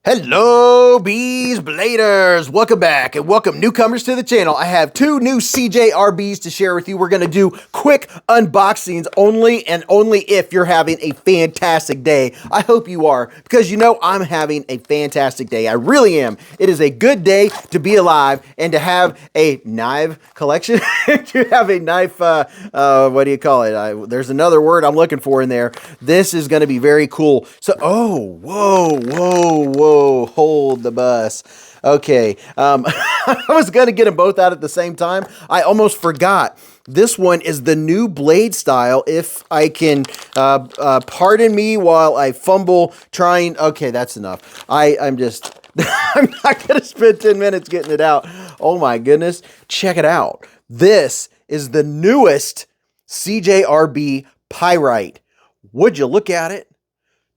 Hello, Beez Bladers! Welcome back and welcome newcomers to the channel. I have two new CJRBs to share with you. We're going to do quick unboxings only and only if you're having a fantastic day. I hope you are, because you know I'm having a fantastic day. I really am. It is a good day to be alive and to have a knife collection. To have a knife, what do you call it? There's another word I'm looking for in there. This is going to be very cool. So, whoa. Hold the bus. Okay, I was going to get them both out at the same time. I almost forgot. This one is the new blade style. If I can, pardon me while I fumble trying. Okay, that's enough. I'm just, I'm not going to spend 10 minutes getting it out. Oh my goodness. Check it out. This is the newest CJRB Pyrite. Would you look at it?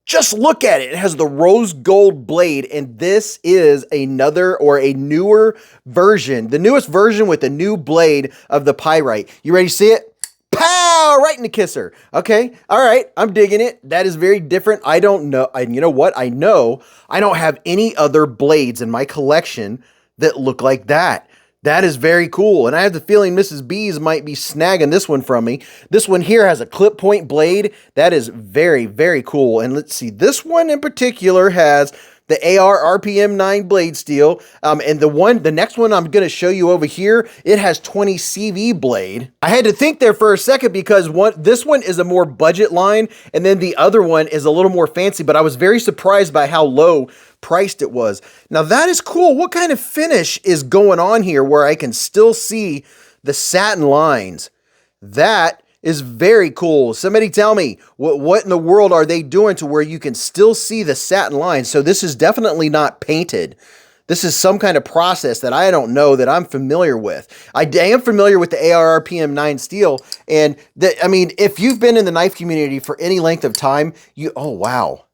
Just look at it. It has the rose gold blade, and this is another or a newer version, the newest version with the new blade of the Pyrite. You ready to see it? Pow! Right in the kisser. Okay. All right. I'm digging it. That is very different. I don't know. And you know what? I know I don't have any other blades in my collection that look like that. That is very cool. And I have the feeling Mrs. Beez might be snagging this one from me. This one here has a clip point blade. That is very, very cool. And let's see, this one in particular has the AR RPM 9 blade steel. And the next one I'm going to show you over here, it has 20 CV blade. I had to think there for a second because this one is a more budget line, and then the other one is a little more fancy, but I was very surprised by how low priced it was. Now that is cool. What kind of finish is going on here where I can still see the satin lines? That is very cool. Somebody tell me what in the world are they doing to where you can still see the satin lines? So this is definitely not painted. This is some kind of process that I don't know that I'm familiar with. I am familiar with the AR RPM 9 steel, and I mean, if you've been in the knife community for any length of time, oh wow,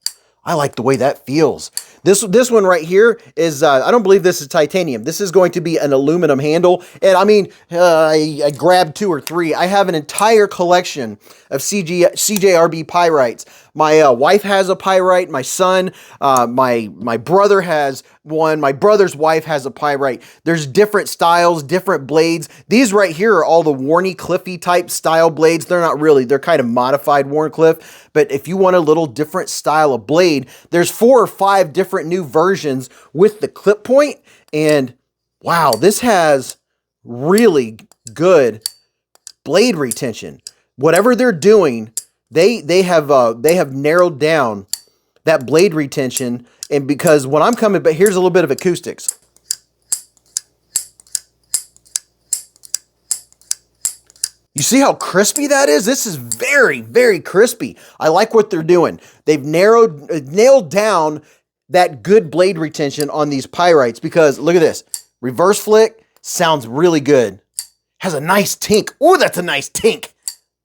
I like the way that feels. This one right here is, I don't believe this is titanium. This is going to be an aluminum handle. And I mean, I grabbed 2 or 3. I have an entire collection of CJRB Pyrites. My wife has a Pyrite. My son, my brother has one. My brother's wife has a Pyrite. There's different styles, different blades. These right here are all the Warnicliffe type style blades. They're not really, they're kind of modified Warnicliffe. But if you want a little different style of blade, there's 4 or 5 different new versions with the clip point. And wow, this has really good blade retention. Whatever they're doing, they have narrowed down that blade retention. And because when I'm coming, but here's a little bit of acoustics. You see how crispy that is? This is very, very crispy. I like what they're doing. They've nailed down that good blade retention on these Pyrites, because look at this. Reverse flick sounds really good. Has a nice tink. Oh, that's a nice tink.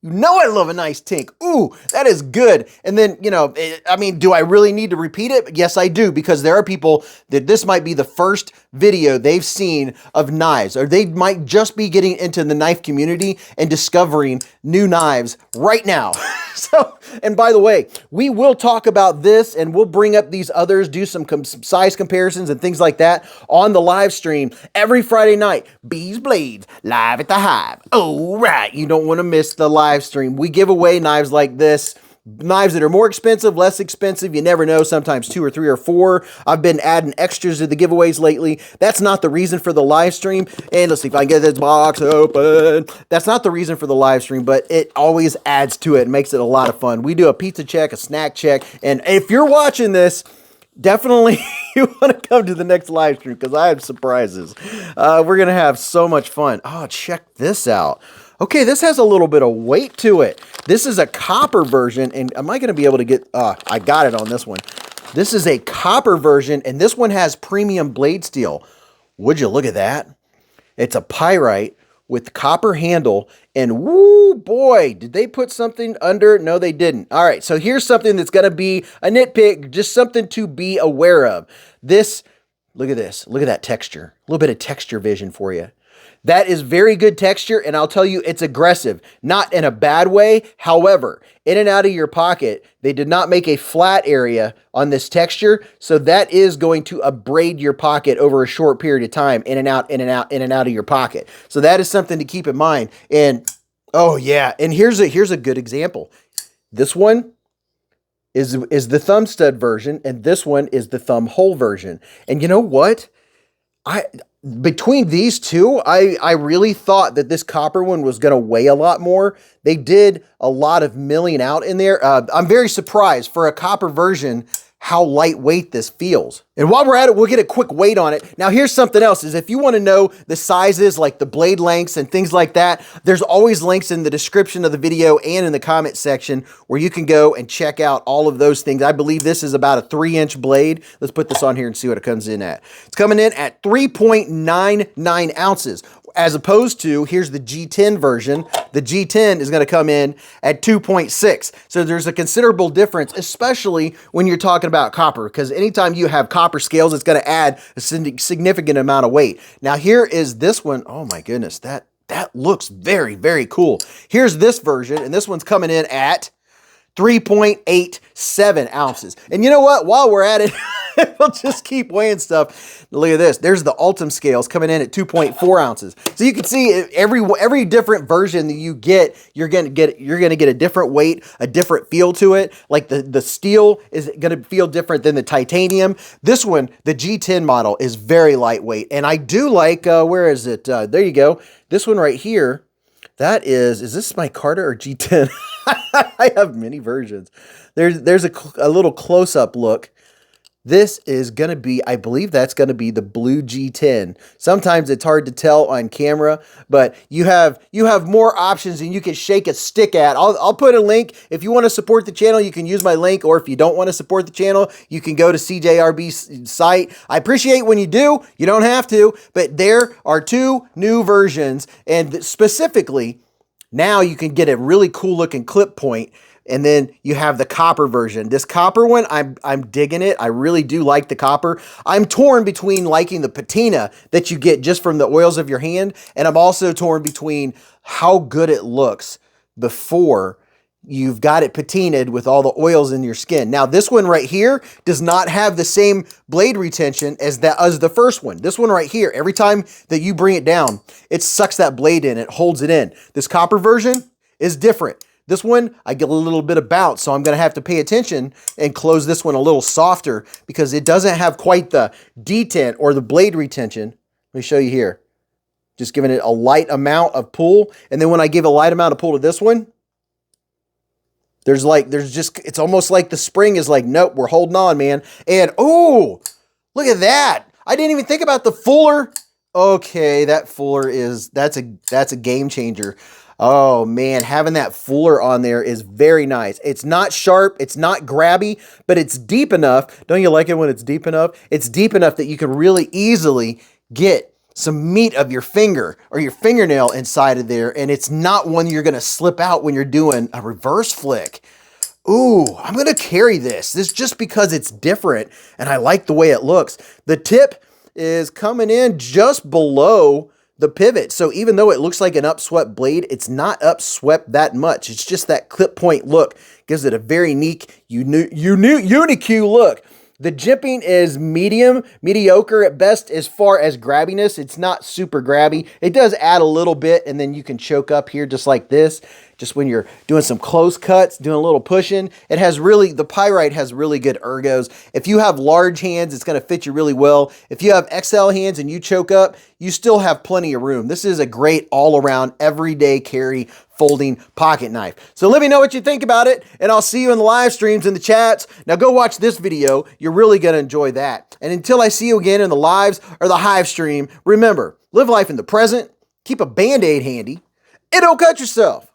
You know I love a nice tink. Ooh, that is good. And then, you know, I mean, do I really need to repeat it? Yes, I do, because there are people that this might be the first video they've seen of knives, or they might just be getting into the knife community and discovering new knives right now. So, and by the way, we will talk about this and we'll bring up these others, do some size comparisons and things like that on the live stream every Friday night. Beez Blades live at the Hive. Oh, right. You don't want to miss the live stream. We give away knives like this. Knives that are more expensive, less expensive. You never know. Sometimes 2 or 3 or 4. I've been adding extras to the giveaways lately. That's not the reason for the live stream. And let's see if I can get this box open. That's not the reason for the live stream, but it always adds to it and makes it a lot of fun. We do a pizza check, a snack check. And if you're watching this, definitely you want to come to the next live stream because I have surprises. We're going to have so much fun. Oh, check this out. Okay, this has a little bit of weight to it. This is a copper version, and am I going to be able to get, I got it on this one. This is a copper version, and this one has premium blade steel. Would you look at that? It's a Pyrite with copper handle, and woo, boy, did they put something under? No, they didn't. All right, so here's something that's going to be a nitpick, just something to be aware of. This, look at this. Look at that texture. A little bit of texture vision for you. That is very good texture, and I'll tell you, it's aggressive. Not in a bad way. However, in and out of your pocket, they did not make a flat area on this texture, so that is going to abrade your pocket over a short period of time, in and out, in and out, in and out of your pocket. So that is something to keep in mind. And, oh yeah, and here's a good example. This one is the thumb stud version, and this one is the thumb hole version. And you know what? Between these two, I really thought that this copper one was going to weigh a lot more. They did a lot of milling out in there. I'm very surprised for a copper version how lightweight this feels. And while we're at it, we'll get a quick weight on it. Now, here's something else, is if you want to know the sizes, like the blade lengths and things like that, there's always links in the description of the video and in the comment section where you can go and check out all of those things. I believe this is about a 3-inch blade. Let's put this on here and see what it comes in at. It's coming in at 3.99 ounces. As opposed to, here's the G10 version. The G10 is going to come in at 2.6. So there's a considerable difference, especially when you're talking about copper, because anytime you have copper scales, it's going to add a significant amount of weight. Now here is this one. Oh my goodness, that looks very, very cool. Here's this version, and this one's coming in at 3.87 ounces. And you know what? While we're at it, we'll just keep weighing stuff. Look at this. There's the Ultim scales coming in at 2.4 ounces. So you can see every different version that you get, you're gonna get a different weight, a different feel to it. Like the steel is gonna feel different than the titanium. This one, the G10 model, is very lightweight, and I do like. Where is it? There you go. This one right here. That is this my Carter or G10? I have many versions. There's a little close-up look. This is going to be, I believe that's going to be the blue G10. Sometimes it's hard to tell on camera, but you have more options than you can shake a stick at. I'll put a link. If you want to support the channel, you can use my link, or if you don't want to support the channel, you can go to CJRB's site. I appreciate when you do. You don't have to, but there are 2 new versions, and specifically, now you can get a really cool looking clip point. And then you have the copper version. This copper one, I'm digging it. I really do like the copper. I'm torn between liking the patina that you get just from the oils of your hand, and I'm also torn between how good it looks before you've got it patinaed with all the oils in your skin. Now, this one right here does not have the same blade retention as the first one. This one right here, every time that you bring it down, it sucks that blade in, it holds it in. This copper version is different. This one, I get a little bit of bounce, so I'm going to have to pay attention and close this one a little softer because it doesn't have quite the detent or the blade retention. Let me show you here. Just giving it a light amount of pull, and then when I give a light amount of pull to this one, it's almost like the spring is like, nope, we're holding on, man. And, oh, look at that. I didn't even think about the fuller. Okay, that fuller that's a game changer. Oh man, having that fuller on there is very nice. It's not sharp, it's not grabby, but it's deep enough. Don't you like it when it's deep enough? It's deep enough that you can really easily get some meat of your finger or your fingernail inside of there, and it's not one you're gonna slip out when you're doing a reverse flick. Ooh, I'm gonna carry this just because it's different and I like the way it looks. The tip is coming in just below the pivot. So even though it looks like an upswept blade, it's not upswept that much. It's just that clip point look. Gives it a very unique look. The jimping is mediocre at best as far as grabbiness. It's not super grabby. It does add a little bit, and then you can choke up here just like this. Just when you're doing some close cuts, doing a little pushing. The Pyrite has really good ergos. If you have large hands, it's going to fit you really well. If you have XL hands and you choke up, you still have plenty of room. This is a great all-around, everyday carry folding pocket knife. So let me know what you think about it, and I'll see you in the live streams and the chats. Now go watch this video. You're really going to enjoy that. And until I see you again in the lives or the hive stream, remember, live life in the present, keep a Band-Aid handy, and don't cut yourself.